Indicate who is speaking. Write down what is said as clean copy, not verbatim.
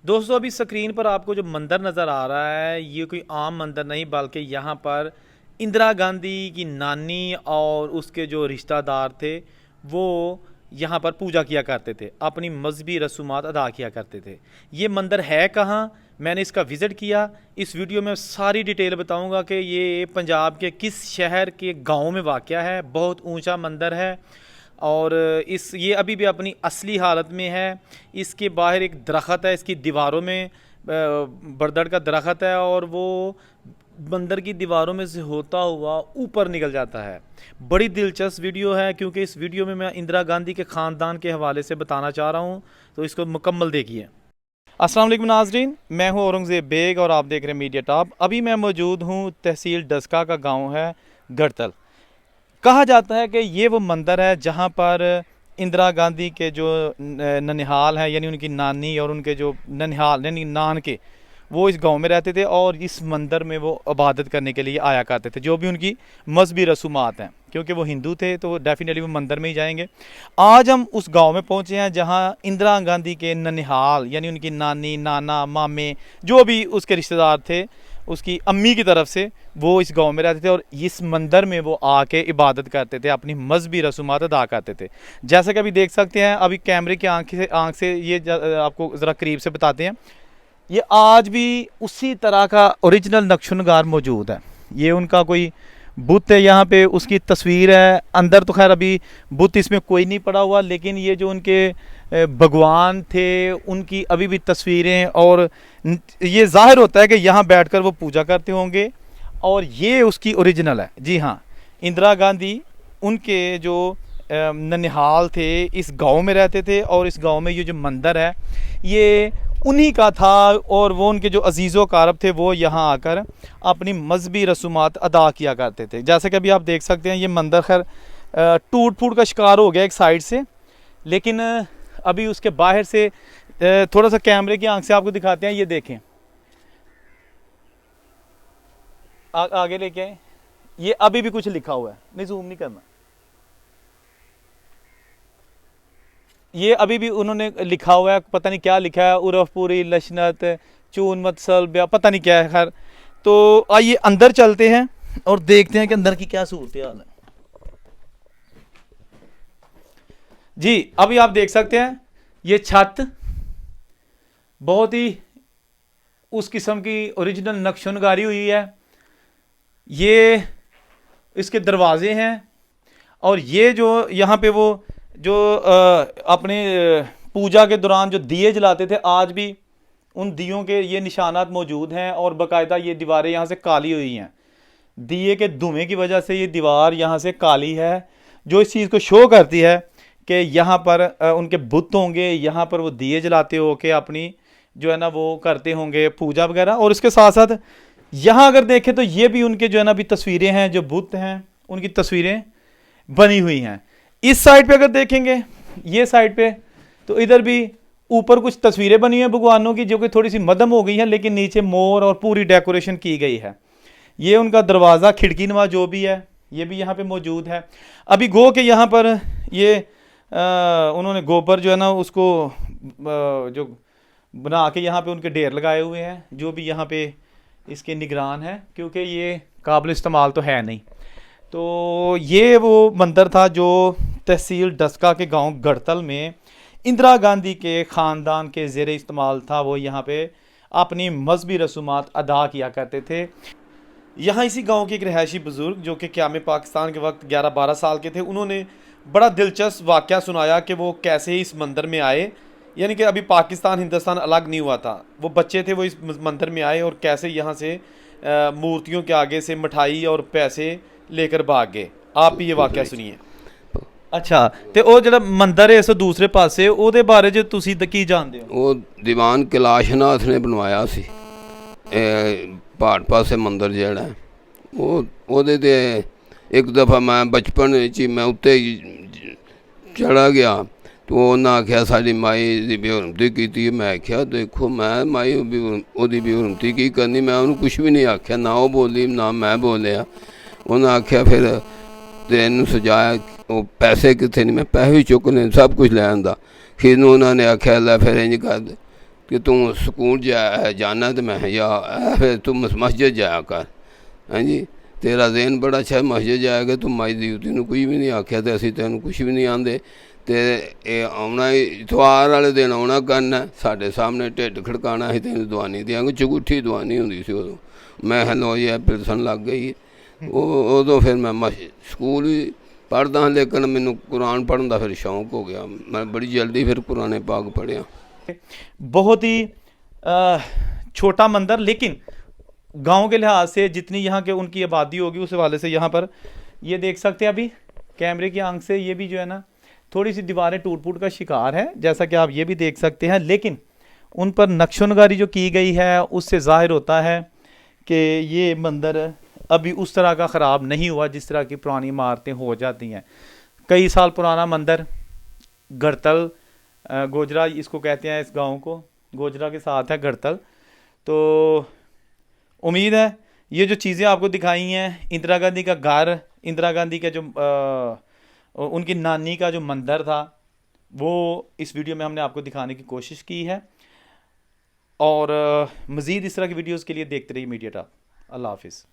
Speaker 1: दोस्तों अभी स्क्रीन पर आपको जो मंदिर नज़र आ रहा है ये कोई आम मंदिर नहीं बल्कि यहाँ पर इंदिरा गांधी की नानी और उसके जो रिश्तेदार थे वो यहाँ पर पूजा किया करते थे, अपनी मजहबी रसूमात अदा किया करते थे। ये मंदिर है कहाँ, मैंने इसका विज़िट किया। इस वीडियो में सारी डिटेल बताऊँगा कि ये पंजाब के किस शहर के गाँव में वाक़या है। बहुत ऊँचा मंदिर है और ये अभी भी अपनी असली हालत में है। इसके बाहर एक दरख्त है, इसकी दीवारों में बरदड़ का दरख्त है और वो मंदिर की दीवारों में से होता हुआ ऊपर निकल जाता है। बड़ी दिलचस्प वीडियो है क्योंकि इस वीडियो में मैं इंदिरा गांधी के ख़ानदान के हवाले से बताना चाह रहा हूँ, तो इसको मुकम्मल देखिए। अस्सलाम वालेकुम नाज़रीन, मैं हूँ औरंगज़ेब बेग और आप देख रहे हैं मीडिया टॉप। अभी मैं मौजूद हूँ तहसील डस्का का गाँव है गढ़तल। कहा जाता है कि ये वो मंदिर है जहाँ पर इंदिरा गांधी के जो ननिहाल हैं, यानी उनकी नानी और उनके जो ननिहाल यानी नान के, वो इस गांव में रहते थे और इस मंदिर में वो इबादत करने के लिए आया करते थे। जो भी उनकी मजहबी रसूमात हैं, क्योंकि वो हिंदू थे तो डेफिनेटली वो मंदिर में ही जाएंगे। आज हम उस गांव में पहुंचे हैं जहां इंदिरा गांधी के ननिहाल यानी उनकी नानी, नाना, मामे, जो भी उसके रिश्तेदार थे, उसकी अम्मी की तरफ से वो इस गांव में रहते थे और इस मंदिर में वो आके इबादत करते थे, अपनी मजहबी रसूमात अदा करते थे। जैसा कि अभी देख सकते हैं, अभी कैमरे की आंख से ये आपको ज़रा करीब से बताते हैं। ये आज भी उसी तरह का ओरिजिनल नक्शुनगार मौजूद है। ये उनका कोई बुत है, यहाँ पे उसकी तस्वीर है। अंदर तो खैर अभी बुत इसमें कोई नहीं पड़ा हुआ, लेकिन ये जो उनके भगवान थे उनकी अभी भी तस्वीरें, और ये जाहिर होता है कि यहाँ बैठकर वो पूजा करते होंगे और ये उसकी ओरिजिनल है। जी हाँ, इंदिरा गांधी उनके जो ननिहाल थे इस गांव में रहते थे और इस गांव में ये जो मंदिर है ये उन्हीं का था और वो उनके जो अजीज़ो कारब थे वो यहाँ आकर अपनी मजहबी रसूमात अदा किया करते थे। जैसे कि अभी आप देख सकते हैं, ये मंदिर खैर टूट फूट का शिकार हो गया एक साइड से, लेकिन अभी उसके बाहर से थोड़ा सा कैमरे की आंख से आपको दिखाते हैं। ये देखें, आगे लेके आए, ये अभी भी कुछ लिखा हुआ है, नहीं जूम नहीं करना, ये अभी भी उन्होंने लिखा हुआ है, पता नहीं क्या लिखा है, उर्फपुरी लशनत चून मतसल ब्या, पता नहीं क्या है। खैर तो आइए अंदर चलते हैं और देखते हैं कि अंदर की क्या सूरत हाल है। जी अभी आप देख सकते हैं, ये छत बहुत ही उस किस्म की ओरिजिनल नक्शनगारी हुई है। ये इसके दरवाजे हैं और ये जो यहाँ पे वो जो अपने पूजा के दौरान जो दिए जलाते थे, आज भी उन दियों के ये निशानात मौजूद हैं और बाकायदा ये दीवारें यहाँ से काली हुई हैं। दिए के धुएं की वजह से ये दीवार यहाँ से काली है, जो इस चीज़ को शो करती है कि यहाँ पर उनके बुत होंगे, यहाँ पर वो दिए जलाते हो के अपनी जो है ना वो करते होंगे पूजा वगैरह। और इसके साथ साथ यहाँ अगर देखें तो ये भी उनके जो है ना अभी तस्वीरें हैं, जो बुत हैं उनकी तस्वीरें बनी हुई हैं। इस साइड पे अगर देखेंगे, ये साइड पे, तो इधर भी ऊपर कुछ तस्वीरें बनी हैं भगवानों की, जो कि थोड़ी सी मदम हो गई हैं, लेकिन नीचे मोर और पूरी डेकोरेशन की गई है। ये उनका दरवाज़ा खिड़की नुमा जो भी है ये भी यहाँ पे मौजूद है। अभी गो के यहाँ पर ये उन्होंने गोबर जो है ना उसको जो बना के यहाँ पे उनके ढेर लगाए हुए हैं, जो भी यहाँ पे इसके निगरान है, क्योंकि ये काबिल इस्तेमाल तो है नहीं। तो ये वो मंदिर था जो तहसील डस्का के गांव गढ़तल में इंदिरा गांधी के ख़ानदान के ज़ेर इस्तेमाल था। वो यहाँ पे अपनी मजहबी रसूमात अदा किया करते थे। यहाँ इसी गांव के एक रहायशी बुज़ुर्ग जो कि क़याम पाकिस्तान के वक्त 11-12 साल के थे, उन्होंने बड़ा दिलचस्प वाक़या सुनाया कि वो कैसे इस मंदिर में आए। यानी कि अभी पाकिस्तान हिंदुस्तान अलग नहीं हुआ था, वो बच्चे थे, वो इस मंदिर में आए और कैसे यहाँ से मूर्तियों के आगे से मिठाई और पैसे लेकर भाग गए। आप भी ये वाक़या सुनिए। अच्छा, तो वो जो मंदिर है इस दूसरे पासे, ਉਹਦੇ ਬਾਰੇ जो ਤੁਸੀਂ की जानते हो?
Speaker 2: वो दीवान कैलाशनाथ ने बनवाया सी पहाड़ पासे मंदिर जेड़ा है वो ते एक दफ़ा मैं बचपन मैं उत्ते चढ़ा गया तो उन्हें आख्या साड़ी माई की बेहरमती की। मैं आख्या देखो मैं माई ओदी बेहरमती की करनी, मैं उन्होंने कुछ भी नहीं आख्या, ना वो बोली ना मैं बोलिया। उन्हें आख्या फिर तेन सजाया, वो पैसे कितने नहीं, मैं पैसे भी चुकने सब कुछ ले आंदा। फिर उन्होंने आख्या लै फिर इंज कर दे, कि तू स्कूल जाना, तो मैं या फिर तू मस्जिद जाया कर। हाँ जी, तेरा जहन बड़ा अच्छा है, मस्जिद जाएगा तू माई ड्यूटी ਨੂੰ कुछ भी नहीं आख्या, तो असीं तैनूं कुछ भी नहीं आंदे। तो ये आना इतवार वाले दिन आना करना, साढ़े सामने ढिड खड़काना, असीं तैनूं दवानी देंगे। चगुठी दवानी होंदी सी उदों। मैं लो ये पिलसन लग गई। उदों फिर मैं स्कूल भी पढ़दा हाँ, लेकिन मैनूं कुरान पढ़न का फिर शौक हो गया। मैं बड़ी जल्दी फिर कुरान पाक पढ़िया।
Speaker 1: बहुत ही छोटा मंदिर, लेकिन गांव के लिहाज से जितनी यहाँ के उनकी आबादी होगी उस हवाले से यहाँ पर ये देख सकते हैं अभी कैमरे की आंख से, ये भी जो है ना थोड़ी सी दीवारें टूट फूट का शिकार है, जैसा कि आप ये भी देख सकते हैं। लेकिन उन पर नक्शोनगारी जो की गई है उससे जाहिर होता है कि ये मंदिर अभी उस तरह का ख़राब नहीं हुआ जिस तरह की पुरानी इमारतें हो जाती हैं। कई साल पुराना मंदिर, गढ़तल गोजरा इसको कहते हैं, इस गांव को गोजरा के साथ है गढ़तल। तो उम्मीद है ये जो चीज़ें आपको दिखाई हैं, इंदिरा गांधी का घर, इंदिरा गांधी का जो उनकी नानी का जो मंदिर था, वो इस वीडियो में हमने आपको दिखाने की कोशिश की है। और मज़ीद इस तरह की वीडियोज़ के लिए देखते रहिए मीडिया टॉक। अल्लाह हाफिज़।